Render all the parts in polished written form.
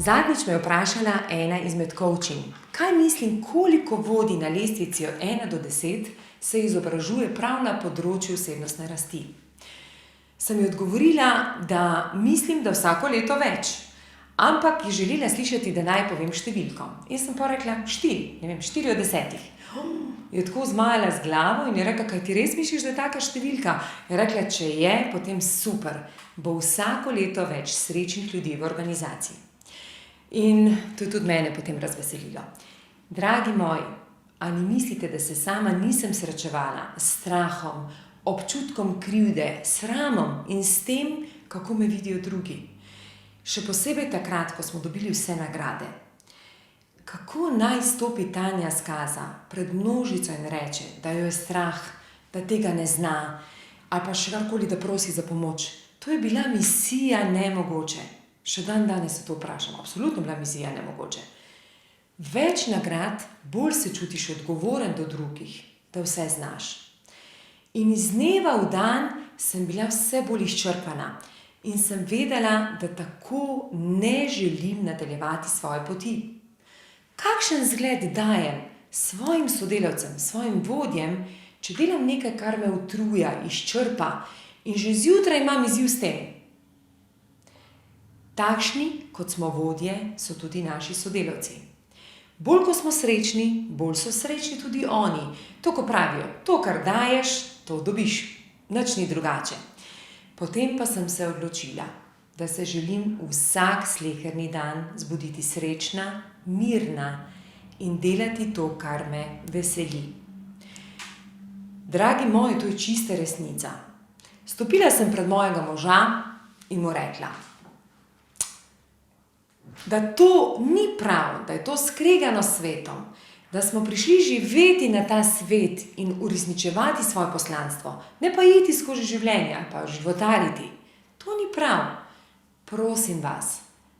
Zadnjič me je vprašala ena izmed coachinj, kaj mislim, koliko vodij na lestvici od 1 do 10 se izobražuje prav na področju osebnostne rasti. Sem ji odgovorila, da mislim, da vsako leto več, ampak je želela slišati, da naj povem številko. In sem pa rekla 4, 4 od 10. Je tako zmajala z glavo in je rekla, kaj ti res misliš, da je taka številka? Je rekla, če je, potem super, bo vsako leto več srečnih ljudi v organizaciji. In to je tudi mene potem razveselilo. Dragi moji, ali mislite, da se sama nisem srečevala s strahom, občutkom krivde, sramom in s tem, kako me vidijo drugi? Še posebej takrat, ko smo dobili vse nagrade. Kako naj stopi Tanja Skaza pred množico in reče, da jo je strah, da tega ne zna, ali pa še karkoli, da prosi za pomoč? To je bila misija nemogoče. Še danes se to vprašam, absolutno bila misija nemogoče. Več nagrad, bolj se čutiš odgovoren do drugih, da vse znaš. In iz dneva v dan sem bila vse bolj izčrpana in sem vedela, da tako ne želim nadaljevati svoje poti. Kakšen zgled dajem svojim sodelavcem, svojim vodjem, če delam nekaj, kar me utruja, izčrpa in že zjutraj imam izziv s tem? Takšni, kot smo vodje, so tudi naši sodelavci. Bolj, ko smo srečni, bolj so srečni tudi oni. To, ko pravijo, to, kar daješ, to dobiš. Nič ni drugače. Potem pa sem se odločila, da se želim vsak sleherni dan zbuditi srečna, mirna in delati to, kar me veseli. Dragi moji, to je čista resnica. Stopila sem pred mojega moža in mu rekla, da to ni prav, da je to skregano s svetom, da smo prišli živeti na ta svet in uresničevati svoje poslanstvo, ne pa iti skozi življenje ali pa životariti. To ni prav. Prosim vas,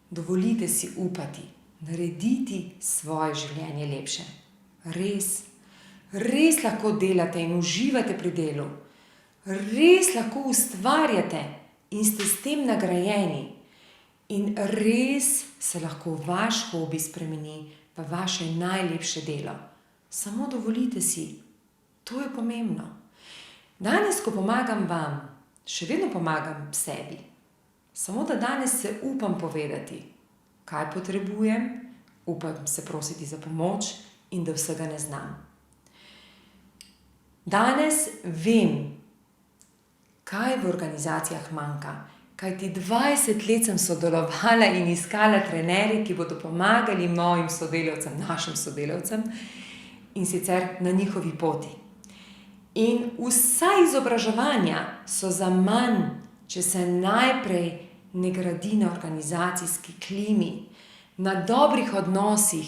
dovolite si upati, narediti svoje življenje lepše. Res lahko delate in uživate pri delu. Res lahko ustvarjate in ste s tem nagrajeni. In res se lahko vaš hobi spremeni v vaše najlepše delo. Samo dovolite si. To je pomembno. Danes, ko pomagam vam, še vedno pomagam sebi. Samo da danes se upam povedati, kaj potrebujem, upam se prositi za pomoč in da vsega ne znam. Danes vem, kaj v organizacijah manjka. Kajti 20 let sem sodelovala in iskala trenerje, ki bodo pomagali mojim sodelavcem, našim sodelavcem, in sicer na njihovi poti. In vsa izobraževanja so zaman, če se najprej ne gradi na organizacijski klimi, na dobrih odnosih,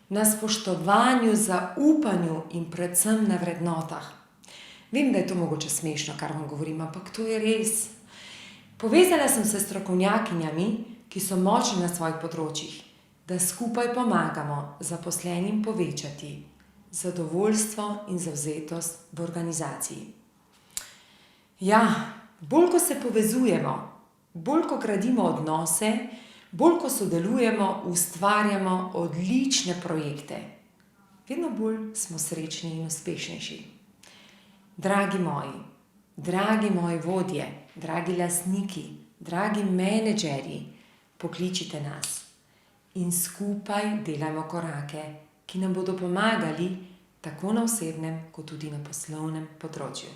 na spoštovanju, zaupanju in predvsem na vrednotah. Vem, da je to mogoče smešno, kar vam govorim, ampak to je res. Povezala sem se s strokovnjakinjami, ki so močni na svojih področjih, da skupaj pomagamo zaposlenim povečati zadovoljstvo in zavzetost v organizaciji. Ja, bolj ko se povezujemo, bolj ko gradimo odnose, bolj ko sodelujemo, ustvarjamo odlične projekte. Vedno bolj smo srečni in uspešnejši. Dragi moji vodje, dragi lastniki, dragi menedžerji, pokličite nas in skupaj delajmo korake, ki nam bodo pomagali tako na osebnem, kot tudi na poslovnem področju.